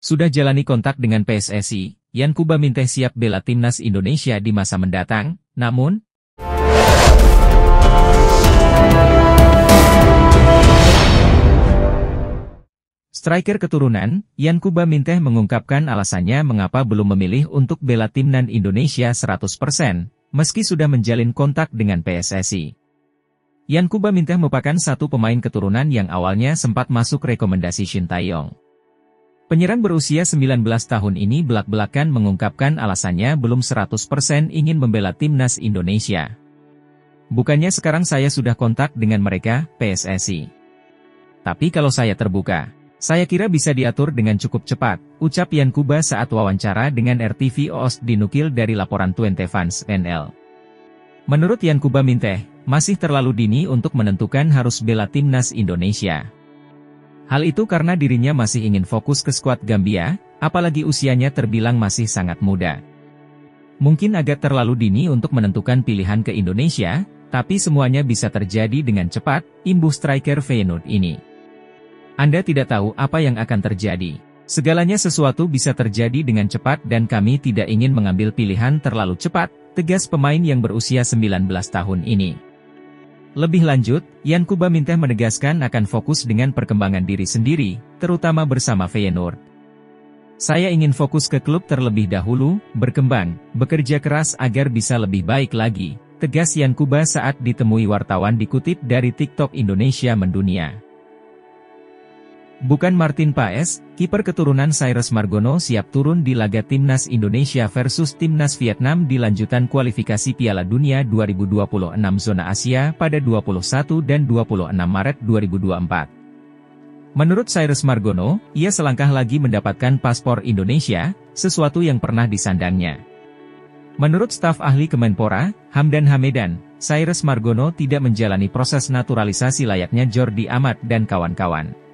Sudah jalani kontak dengan PSSI, Yankuba Minteh siap bela timnas Indonesia di masa mendatang, namun striker keturunan, Yankuba Minteh mengungkapkan alasannya mengapa belum memilih untuk bela timnas Indonesia 100%, meski sudah menjalin kontak dengan PSSI. Yankuba Minteh merupakan satu pemain keturunan yang awalnya sempat masuk rekomendasi Shin Tae-yong. Penyerang berusia 19 tahun ini belak-belakan mengungkapkan alasannya belum 100% ingin membela timnas Indonesia. Bukannya sekarang saya sudah kontak dengan mereka, PSSI. Tapi kalau saya terbuka, saya kira bisa diatur dengan cukup cepat, ucap Yankuba saat wawancara dengan RTV OOS dinukil dari laporan 20 Fans NL. Menurut Yankuba Minteh, masih terlalu dini untuk menentukan harus bela timnas Indonesia. Hal itu karena dirinya masih ingin fokus ke skuad Gambia, apalagi usianya terbilang masih sangat muda. Mungkin agak terlalu dini untuk menentukan pilihan ke Indonesia, tapi semuanya bisa terjadi dengan cepat, imbuh striker Feyenoord ini. Anda tidak tahu apa yang akan terjadi. Segalanya sesuatu bisa terjadi dengan cepat dan kami tidak ingin mengambil pilihan terlalu cepat, tegas pemain yang berusia 19 tahun ini. Lebih lanjut, Yankuba Minteh menegaskan akan fokus dengan perkembangan diri sendiri, terutama bersama Feyenoord. Saya ingin fokus ke klub terlebih dahulu, berkembang, bekerja keras agar bisa lebih baik lagi, tegas Yankuba saat ditemui wartawan dikutip dari TikTok Indonesia Mendunia. Bukan Martin Paes, kiper keturunan Cyrus Margono siap turun di laga Timnas Indonesia versus Timnas Vietnam di lanjutan kualifikasi Piala Dunia 2026 zona Asia pada 21 dan 26 Maret 2024. Menurut Cyrus Margono, ia selangkah lagi mendapatkan paspor Indonesia, sesuatu yang pernah disandangnya. Menurut staf ahli Kemenpora, Hamdan Hamedan, Cyrus Margono tidak menjalani proses naturalisasi layaknya Jordi Amat dan kawan-kawan.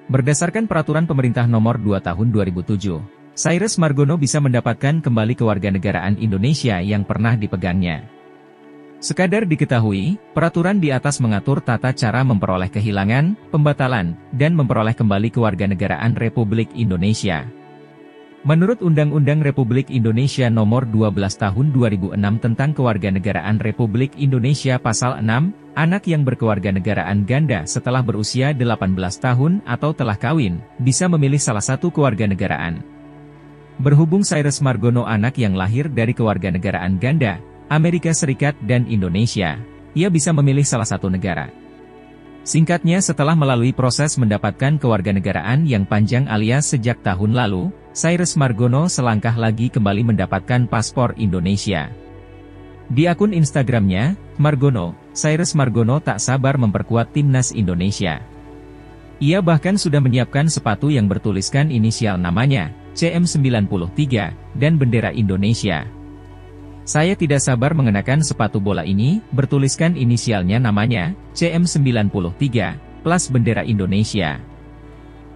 Berdasarkan peraturan pemerintah nomor 2 tahun 2007, Cyrus Margono bisa mendapatkan kembali kewarganegaraan Indonesia yang pernah dipegangnya. Sekadar diketahui, peraturan di atas mengatur tata cara memperoleh kehilangan, pembatalan, dan memperoleh kembali kewarganegaraan Republik Indonesia. Menurut Undang-Undang Republik Indonesia Nomor 12 Tahun 2006 tentang Kewarganegaraan Republik Indonesia Pasal 6, anak yang berkewarganegaraan ganda setelah berusia 18 tahun atau telah kawin, bisa memilih salah satu kewarganegaraan. Berhubung Cyrus Margono anak yang lahir dari kewarganegaraan ganda, Amerika Serikat dan Indonesia, ia bisa memilih salah satu negara. Singkatnya setelah melalui proses mendapatkan kewarganegaraan yang panjang alias sejak tahun lalu, Cyrus Margono selangkah lagi kembali mendapatkan paspor Indonesia. Di akun Instagramnya, Cyrus Margono tak sabar memperkuat timnas Indonesia. Ia bahkan sudah menyiapkan sepatu yang bertuliskan inisial namanya, CM93, dan bendera Indonesia. Saya tidak sabar mengenakan sepatu bola ini, bertuliskan inisialnya namanya, CM93, plus bendera Indonesia.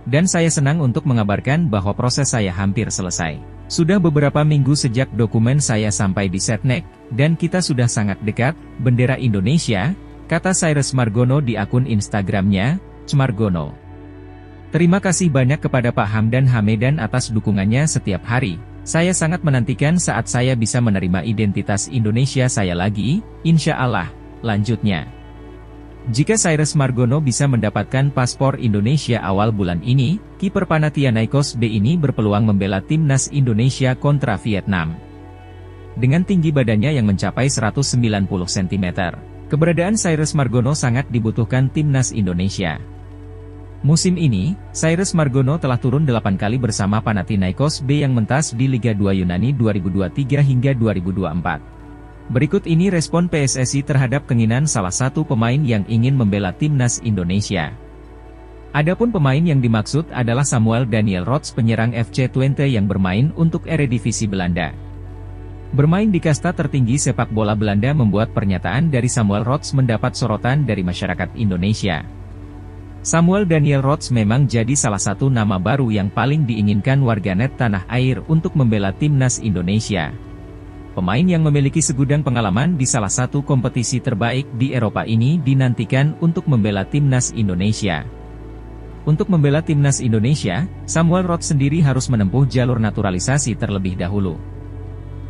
Dan saya senang untuk mengabarkan bahwa proses saya hampir selesai. Sudah beberapa minggu sejak dokumen saya sampai di Setnek, dan kita sudah sangat dekat, bendera Indonesia, kata Cyrus Margono di akun Instagramnya, @margono. Terima kasih banyak kepada Pak Hamdan Hamedan atas dukungannya setiap hari. Saya sangat menantikan saat saya bisa menerima identitas Indonesia saya lagi, insya Allah, lanjutnya. Jika Cyrus Margono bisa mendapatkan paspor Indonesia awal bulan ini, kiper Panathinaikos B ini berpeluang membela timnas Indonesia kontra Vietnam. Dengan tinggi badannya yang mencapai 190 cm, keberadaan Cyrus Margono sangat dibutuhkan timnas Indonesia. Musim ini, Cyrus Margono telah turun 8 kali bersama Panathinaikos B yang mentas di Liga 2 Yunani 2023 hingga 2024. Berikut ini respon PSSI terhadap keinginan salah satu pemain yang ingin membela timnas Indonesia. Adapun pemain yang dimaksud adalah Samuel Daniel Rots, penyerang FC Twente yang bermain untuk Eredivisie Belanda. Bermain di kasta tertinggi sepak bola Belanda membuat pernyataan dari Samuel Rots mendapat sorotan dari masyarakat Indonesia. Samuel Daniel Rots memang jadi salah satu nama baru yang paling diinginkan warganet tanah air untuk membela timnas Indonesia. Pemain yang memiliki segudang pengalaman di salah satu kompetisi terbaik di Eropa ini dinantikan untuk membela timnas Indonesia. Untuk membela timnas Indonesia, Samuel Rhodes sendiri harus menempuh jalur naturalisasi terlebih dahulu.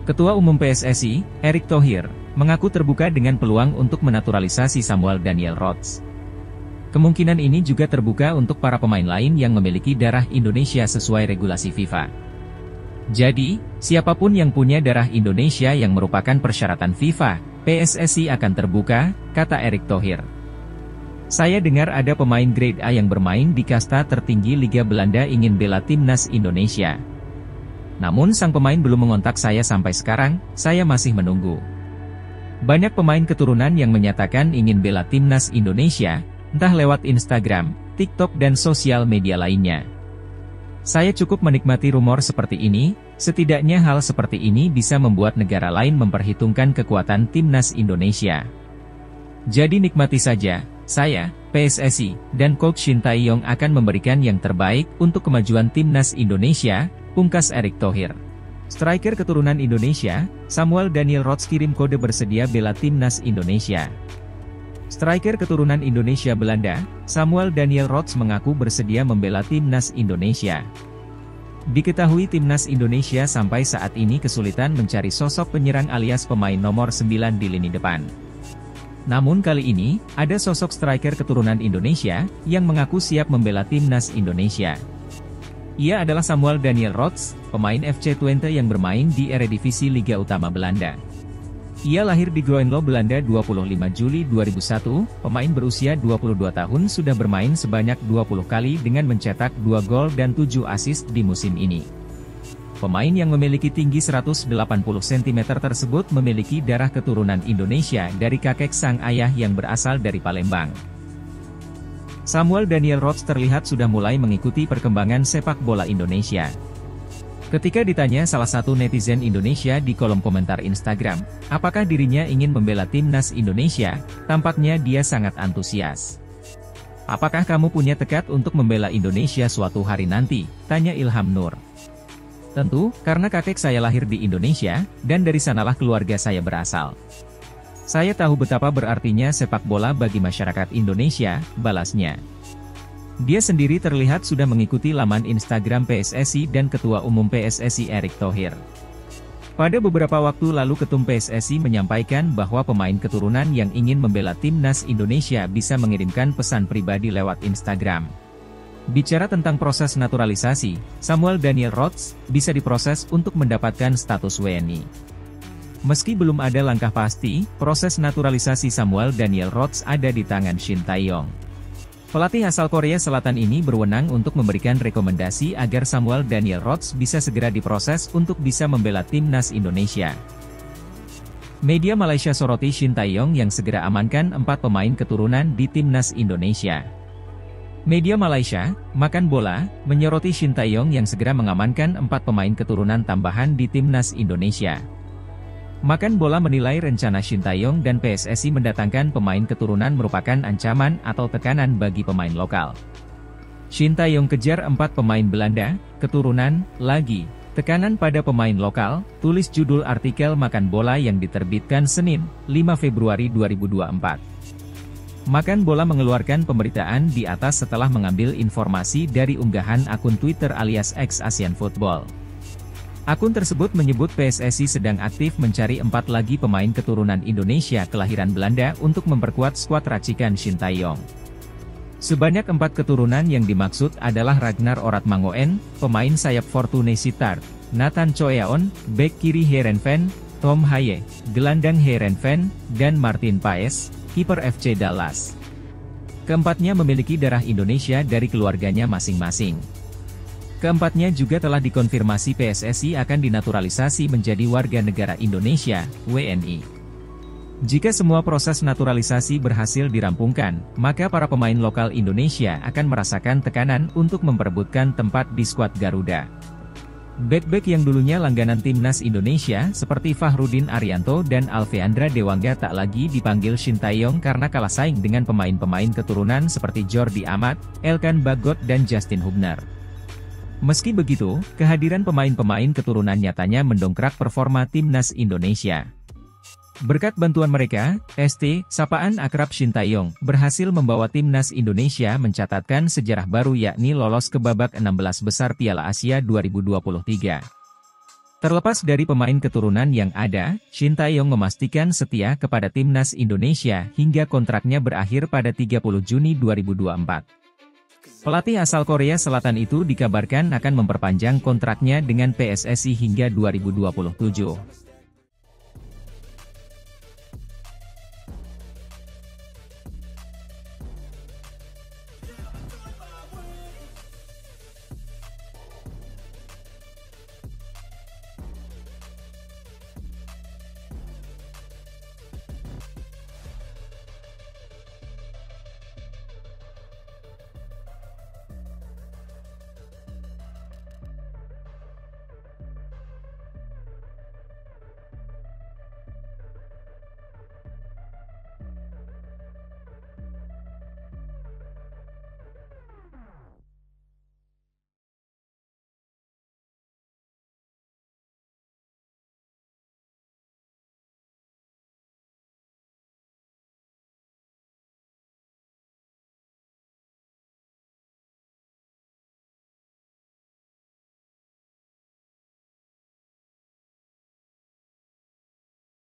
Ketua Umum PSSI, Erick Thohir, mengaku terbuka dengan peluang untuk menaturalisasi Samuel Daniel Rhodes. Kemungkinan ini juga terbuka untuk para pemain lain yang memiliki darah Indonesia sesuai regulasi FIFA. Jadi, siapapun yang punya darah Indonesia yang merupakan persyaratan FIFA, PSSI akan terbuka, kata Erick Thohir. Saya dengar ada pemain grade A yang bermain di kasta tertinggi Liga Belanda ingin bela timnas Indonesia. Namun sang pemain belum mengontak saya sampai sekarang, saya masih menunggu. Banyak pemain keturunan yang menyatakan ingin bela timnas Indonesia, entah lewat Instagram, TikTok dan sosial media lainnya. Saya cukup menikmati rumor seperti ini, setidaknya hal seperti ini bisa membuat negara lain memperhitungkan kekuatan timnas Indonesia. Jadi nikmati saja. Saya, PSSI, dan Coach Shin Tae-yong akan memberikan yang terbaik untuk kemajuan timnas Indonesia, pungkas Erick Thohir. Striker keturunan Indonesia, Samuel Daniel Rhodes kirim kode bersedia bela timnas Indonesia. Striker keturunan Indonesia Belanda, Samuel Daniel Rhodes mengaku bersedia membela timnas Indonesia. Diketahui timnas Indonesia sampai saat ini kesulitan mencari sosok penyerang alias pemain nomor 9 di lini depan. Namun kali ini, ada sosok striker keturunan Indonesia, yang mengaku siap membela timnas Indonesia. Ia adalah Samuel Daniel Rhodes, pemain FC Twente yang bermain di Eredivisie Liga Utama Belanda. Ia lahir di Groenlo, Belanda 25 Juli 2001, pemain berusia 22 tahun sudah bermain sebanyak 20 kali dengan mencetak 2 gol dan 7 assist di musim ini. Pemain yang memiliki tinggi 180 cm tersebut memiliki darah keturunan Indonesia dari kakek sang ayah yang berasal dari Palembang. Samuel Daniel Rhodes terlihat sudah mulai mengikuti perkembangan sepak bola Indonesia. Ketika ditanya salah satu netizen Indonesia di kolom komentar Instagram, apakah dirinya ingin membela timnas Indonesia, tampaknya dia sangat antusias. Apakah kamu punya tekad untuk membela Indonesia suatu hari nanti? Tanya Ilham Nur. Tentu, karena kakek saya lahir di Indonesia, dan dari sanalah keluarga saya berasal. Saya tahu betapa berartinya sepak bola bagi masyarakat Indonesia, balasnya. Dia sendiri terlihat sudah mengikuti laman Instagram PSSI dan Ketua Umum PSSI Erick Thohir. Pada beberapa waktu lalu Ketum PSSI menyampaikan bahwa pemain keturunan yang ingin membela timnas Indonesia bisa mengirimkan pesan pribadi lewat Instagram. Bicara tentang proses naturalisasi, Samuel Daniel Rhodes bisa diproses untuk mendapatkan status WNI. Meski belum ada langkah pasti, proses naturalisasi Samuel Daniel Rhodes ada di tangan Shin Tae-yong. Pelatih asal Korea Selatan ini berwenang untuk memberikan rekomendasi agar Samuel Daniel Rhodes bisa segera diproses untuk bisa membela timnas Indonesia. Media Malaysia soroti Shin Tae-yong yang segera amankan 4 pemain keturunan di timnas Indonesia. Media Malaysia, Makan Bola, menyoroti Shin Tae-yong yang segera mengamankan 4 pemain keturunan tambahan di timnas Indonesia. Makan Bola menilai rencana Shin Tae-yong dan PSSI mendatangkan pemain keturunan merupakan ancaman atau tekanan bagi pemain lokal. Shin Tae-yong kejar 4 pemain Belanda, keturunan, lagi, tekanan pada pemain lokal, tulis judul artikel Makan Bola yang diterbitkan Senin, 5 Februari 2024. Makan Bola mengeluarkan pemberitaan di atas setelah mengambil informasi dari unggahan akun Twitter alias X Asian Football. Akun tersebut menyebut PSSI sedang aktif mencari 4 lagi pemain keturunan Indonesia kelahiran Belanda untuk memperkuat skuad racikan Shin Tae-yong. Sebanyak 4 keturunan yang dimaksud adalah Ragnar Oratmangoen, pemain sayap Fortune Sittard, Nathan Choeaon, bek kiri Heerenveen, Tom Haye, gelandang Heerenveen, dan Martin Paes, kiper FC Dallas. Keempatnya memiliki darah Indonesia dari keluarganya masing-masing. Keempatnya juga telah dikonfirmasi PSSI akan dinaturalisasi menjadi warga negara Indonesia, WNI. Jika semua proses naturalisasi berhasil dirampungkan, maka para pemain lokal Indonesia akan merasakan tekanan untuk memperebutkan tempat di skuad Garuda. Bek-bek yang dulunya langganan timnas Indonesia seperti Fahrudin Arianto dan Alveandra Dewangga tak lagi dipanggil Shin Tae-yong karena kalah saing dengan pemain-pemain keturunan seperti Jordi Amat, Elkan Bagot dan Justin Hubner. Meski begitu, kehadiran pemain-pemain keturunan nyatanya mendongkrak performa timnas Indonesia. Berkat bantuan mereka, sapaan akrab Shin Tae-yong, berhasil membawa timnas Indonesia mencatatkan sejarah baru yakni lolos ke babak 16 besar Piala Asia 2023. Terlepas dari pemain keturunan yang ada, Shin Tae-yong memastikan setia kepada timnas Indonesia hingga kontraknya berakhir pada 30 Juni 2024. Pelatih asal Korea Selatan itu dikabarkan akan memperpanjang kontraknya dengan PSSI hingga 2027.